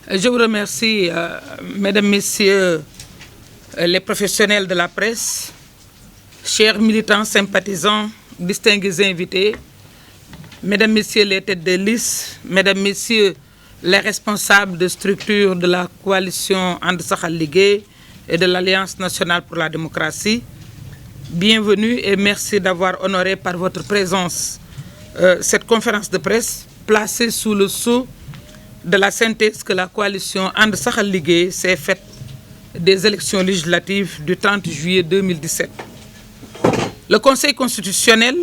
Je vous remercie, Mesdames, Messieurs les professionnels de la presse, chers militants, sympathisants, distingués invités, Mesdames, Messieurs les têtes de liste, Mesdames, Messieurs les responsables de structures de la coalition And Saxal Ligueye et de l'Alliance nationale pour la démocratie, bienvenue et merci d'avoir honoré par votre présence cette conférence de presse placée sous le sceau de la synthèse que la coalition And Saxal Ligueye s'est faite des élections législatives du 30 juillet 2017. Le Conseil constitutionnel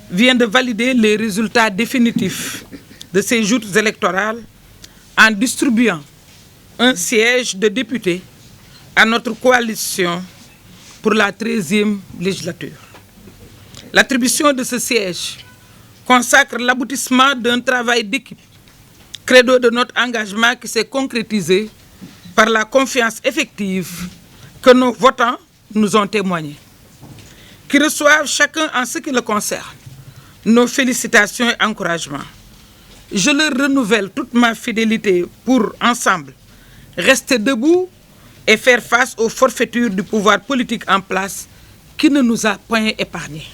vient de valider les résultats définitifs de ces joutes électorales en distribuant un siège de député à notre coalition pour la 13e législature. L'attribution de ce siège consacre l'aboutissement d'un travail d'équipe, credo de notre engagement qui s'est concrétisé par la confiance effective que nos votants nous ont témoignée. Qui reçoivent chacun en ce qui le concerne nos félicitations et encouragements. Je leur renouvelle toute ma fidélité pour, ensemble, rester debout et faire face aux forfaitures du pouvoir politique en place qui ne nous a point épargnés.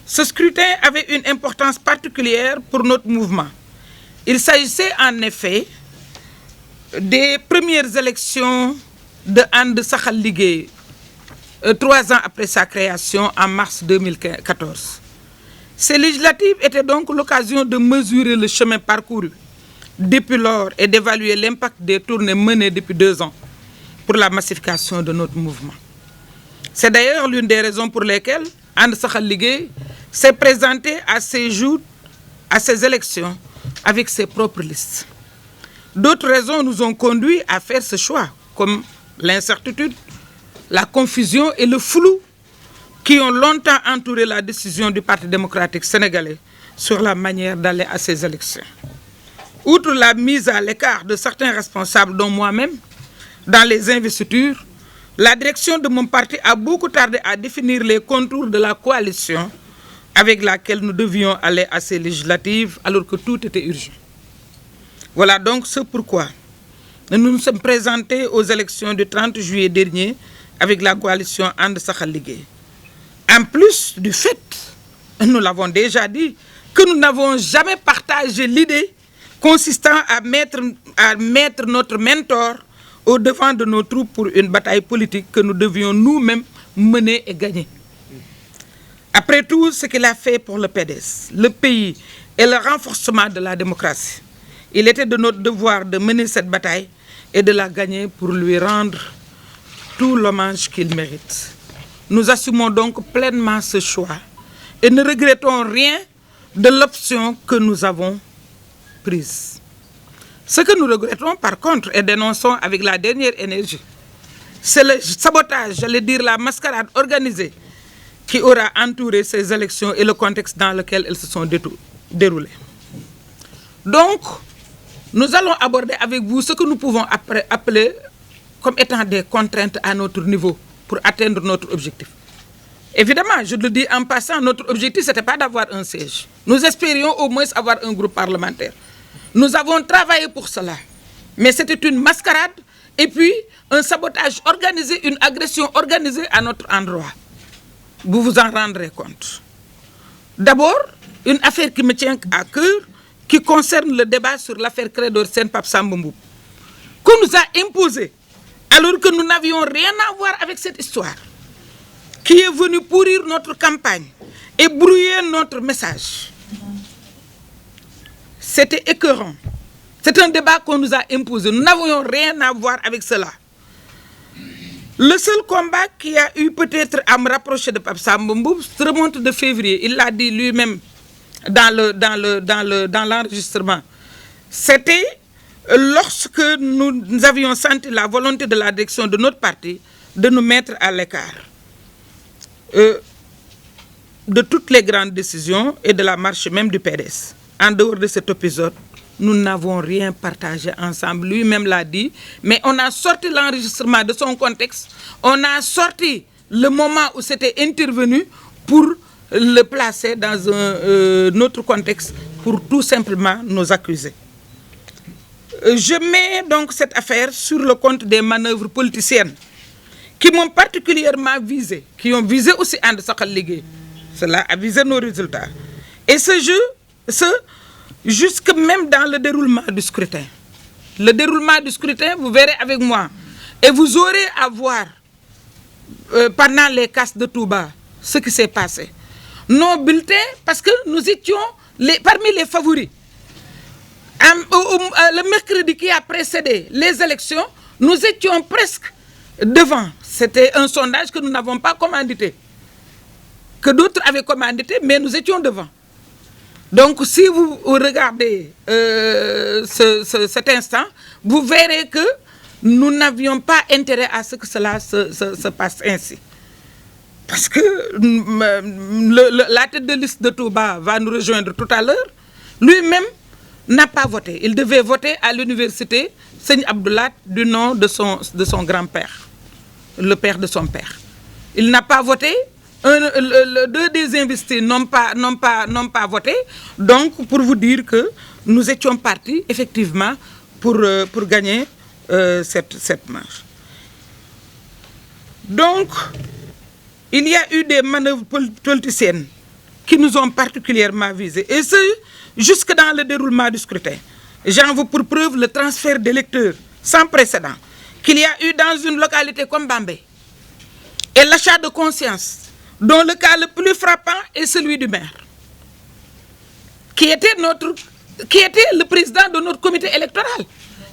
Ce scrutin avait une importance particulière pour notre mouvement. Il s'agissait en effet des premières élections de And Saxal Ligueye, 3 ans après sa création en mars 2014. Ces législatives étaient donc l'occasion de mesurer le chemin parcouru depuis lors et d'évaluer l'impact des tournées menées depuis 2 ans pour la massification de notre mouvement. C'est d'ailleurs l'une des raisons pour lesquelles And Saxal Ligueye s'est présenté à ces élections avec ses propres listes. D'autres raisons nous ont conduits à faire ce choix, comme l'incertitude, la confusion et le flou qui ont longtemps entouré la décision du Parti démocratique sénégalais sur la manière d'aller à ces élections. Outre la mise à l'écart de certains responsables, dont moi-même, dans les investitures, la direction de mon parti a beaucoup tardé à définir les contours de la coalition avec laquelle nous devions aller à ces législatives alors que tout était urgent. Voilà donc ce pourquoi nous nous sommes présentés aux élections du 30 juillet dernier avec la coalition And Saxal Ligueye. En plus du fait, nous l'avons déjà dit, que nous n'avons jamais partagé l'idée consistant à mettre notre mentor au devant de nos troupes pour une bataille politique que nous devions nous-mêmes mener et gagner. Après tout ce qu'il a fait pour le PDS, le pays et le renforcement de la démocratie, il était de notre devoir de mener cette bataille et de la gagner pour lui rendre tout l'hommage qu'il mérite. Nous assumons donc pleinement ce choix et ne regrettons rien de l'option que nous avons prise. Ce que nous regrettons par contre et dénonçons avec la dernière énergie, c'est le sabotage, j'allais dire la mascarade organisée qui aura entouré ces élections et le contexte dans lequel elles se sont déroulées. Donc, nous allons aborder avec vous ce que nous pouvons appeler comme étant des contraintes à notre niveau pour atteindre notre objectif. Évidemment, je le dis en passant, notre objectif, ce n'était pas d'avoir un siège. Nous espérions au moins avoir un groupe parlementaire. Nous avons travaillé pour cela. Mais c'était une mascarade et puis un sabotage organisé, une agression organisée à notre endroit. Vous vous en rendrez compte. D'abord, une affaire qui me tient à cœur, qui concerne le débat sur l'affaire Clédor Sène Pape Samba Mboup, qu'on nous a imposé, alors que nous n'avions rien à voir avec cette histoire, qui est venue pourrir notre campagne et brouiller notre message. C'était écœurant. C'est un débat qu'on nous a imposé. Nous n'avions rien à voir avec cela. Le seul combat qui a eu peut-être à me rapprocher de Pape Samba Mboup remonte de février. Il l'a dit lui-même dans l'enregistrement. C'était lorsque nous avions senti la volonté de la direction de notre parti de nous mettre à l'écart de toutes les grandes décisions et de la marche même du PDS. En dehors de cet épisode, nous n'avons rien partagé ensemble. Lui-même l'a dit, mais on a sorti l'enregistrement de son contexte, on a sorti le moment où c'était intervenu pour le placer dans un autre contexte pour tout simplement nous accuser. je mets donc cette affaire sur le compte des manœuvres politiciennes qui m'ont particulièrement visé, qui ont visé aussi And Saxal Liguey. Cela a visé nos résultats. Et ce jeu, jusque même dans le déroulement du scrutin. Le déroulement du scrutin, vous verrez avec moi. Et vous aurez à voir, pendant les casses de Touba, ce qui s'est passé. Nos bulletins, parce que nous étions parmi les favoris. Le mercredi qui a précédé les élections, nous étions presque devant. C'était un sondage que nous n'avons pas commandité, que d'autres avaient commandité, mais nous étions devant. Donc, si vous regardez cet instant, vous verrez que nous n'avions pas intérêt à ce que cela se passe ainsi. Parce que la tête de liste de Touba va nous rejoindre tout à l'heure. Lui-même n'a pas voté. Il devait voter à l'université Seigne Abdoulat du nom de son grand-père, le père de son père. Il n'a pas voté. Deux des investis n'ont pas voté. Donc, pour vous dire que nous étions partis, effectivement, pour gagner cette marche. Donc, il y a eu des manœuvres politiciennes qui nous ont particulièrement visés. Et ce, jusque dans le déroulement du scrutin. J'en veux pour preuve le transfert d'électeurs sans précédent qu'il y a eu dans une localité comme Bambey. Et l'achat de conscience, dont le cas le plus frappant est celui du maire, qui était le président de notre comité électoral.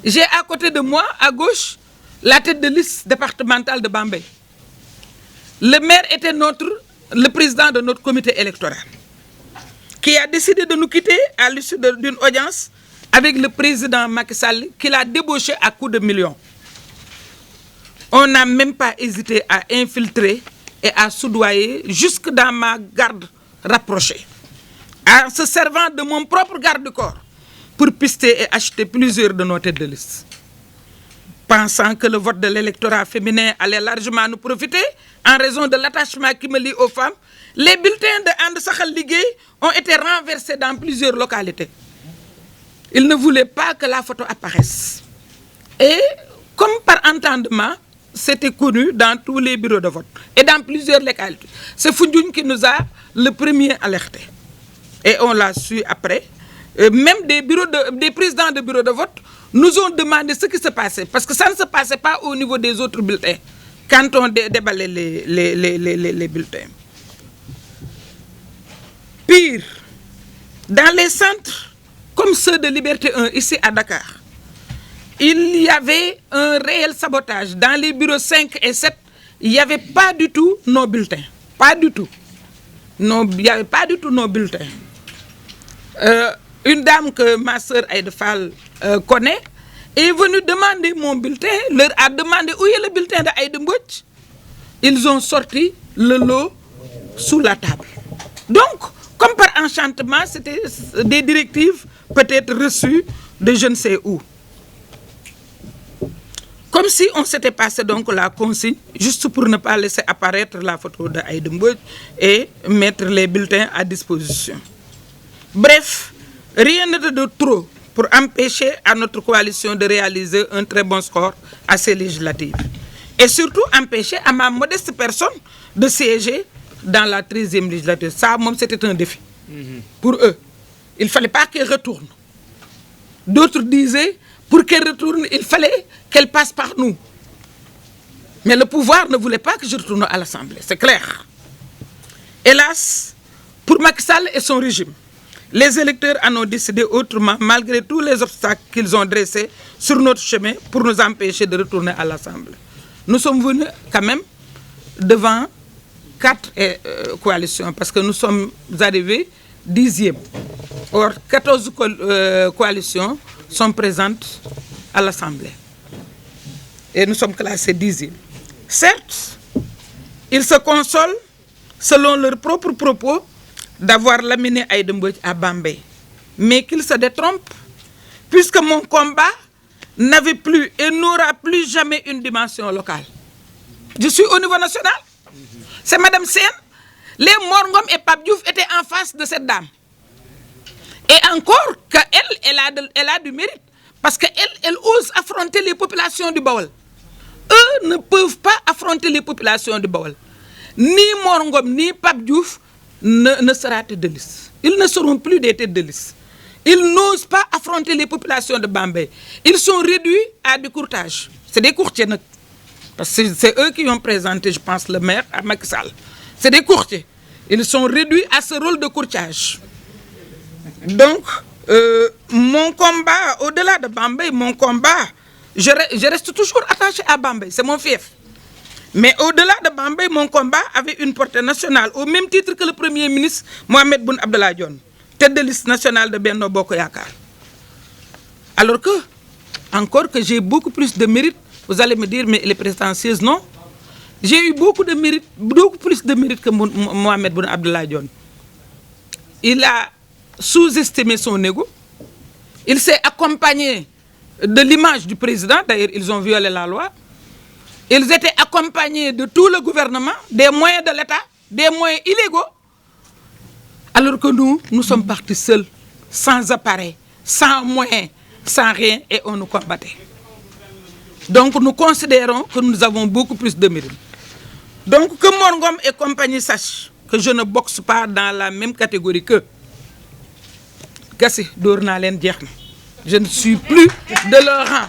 J'ai à côté de moi, à gauche, la tête de liste départementale de Bambey. Le maire était le président de notre comité électoral, qui a décidé de nous quitter à l'issue d'une audience avec le président Macky Sall, qui l'a débauché à coups de millions. On n'a même pas hésité à infiltrer et à soudoyer jusque dans ma garde rapprochée, en se servant de mon propre garde-corps pour pister et acheter plusieurs de nos têtes de liste. Pensant que le vote de l'électorat féminin allait largement nous profiter, en raison de l'attachement qui me lie aux femmes, les bulletins de And Saxal Liguey ont été renversés dans plusieurs localités. Ils ne voulaient pas que la photo apparaisse. Et comme par entendement, c'était connu dans tous les bureaux de vote et dans plusieurs localités. C'est Foundiougne qui nous a le premier alerté. Et on l'a su après. Même des présidents de bureaux de vote nous ont demandé ce qui se passait. Parce que ça ne se passait pas au niveau des autres bulletins quand on déballait les bulletins. Pire, dans les centres comme ceux de Liberté 1 ici à Dakar, il y avait un réel sabotage. Dans les bureaux 5 et 7, il n'y avait pas du tout nos bulletins. Pas du tout. Il n'y avait pas du tout nos bulletins. Une dame que ma soeur Aïda Fall connaît est venue demander mon bulletin, leur a demandé où est le bulletin d'Aïda Mbodj. Ils ont sorti le lot sous la table. Donc, comme par enchantement, c'était des directives peut-être reçues de je ne sais où. Comme si on s'était passé donc la consigne, juste pour ne pas laisser apparaître la photo d'Aïda Mbodj et mettre les bulletins à disposition. Bref, rien n'était de trop pour empêcher à notre coalition de réaliser un très bon score à ces législatives. Et surtout empêcher à ma modeste personne de siéger dans la 13e législature. Ça, c'était un défi pour eux. Il ne fallait pas qu'elle retourne. D'autres disaient, pour qu'elle retourne, il fallait qu'elle passe par nous. Mais le pouvoir ne voulait pas que je retourne à l'Assemblée, c'est clair. Hélas, pour Macky Sall et son régime, les électeurs en ont décidé autrement, malgré tous les obstacles qu'ils ont dressés sur notre chemin pour nous empêcher de retourner à l'Assemblée. Nous sommes venus quand même devant 4 coalitions, parce que nous sommes arrivés 10e. Or, 14 coalitions sont présentes à l'Assemblée. Et nous sommes classés 10e. Certes, ils se consolent, selon leurs propres propos, d'avoir laminé Aïda Mbodj à Bambey. Mais qu'ils se détrompent, puisque mon combat n'avait plus et n'aura plus jamais une dimension locale. Je suis au niveau national. C'est Madame Sen. Les Morngom et Pape Diouf étaient en face de cette dame. Et encore qu'elle a du mérite. Parce qu'elle ose affronter les populations du Baol. Eux ne peuvent pas affronter les populations du Baol. Ni Mor Ngom, ni Pape Diouf ne sera tête de liste. Ils ne seront plus des têtes de liste. Ils n'osent pas affronter les populations de Bambey. Ils sont réduits à du courtage. C'est des courtiers. Parce que c'est eux qui ont présenté, je pense, le maire à Macky Sall. C'est des courtiers. Ils sont réduits à ce rôle de courtage. Donc, mon combat, au-delà de Bambey, mon combat, je reste toujours attaché à Bambey. C'est mon fief. Mais au-delà de Bambey, mon combat avait une portée nationale, au même titre que le Premier ministre Mohamed Boun Abdallah Dionne, tête de liste nationale de Benno Bokk Yakaar. Alors que, encore que j'ai beaucoup plus de mérite, vous allez me dire, mais les prétentieuses, non. J'ai eu beaucoup de mérite, beaucoup plus de mérite que Mohamed Boun Abdallah Dionne. Il a sous-estimé son ego. Il s'est accompagné de l'image du président. D'ailleurs, ils ont violé la loi. Ils étaient accompagnés de tout le gouvernement, des moyens de l'État, des moyens illégaux. Alors que nous sommes partis seuls, sans appareil, sans moyens, sans rien, et on nous combattait. Donc nous considérons que nous avons beaucoup plus de mérite. Donc que Mor Ngom et compagnie sachent que je ne boxe pas dans la même catégorie qu'eux. Je ne suis plus de leur rang.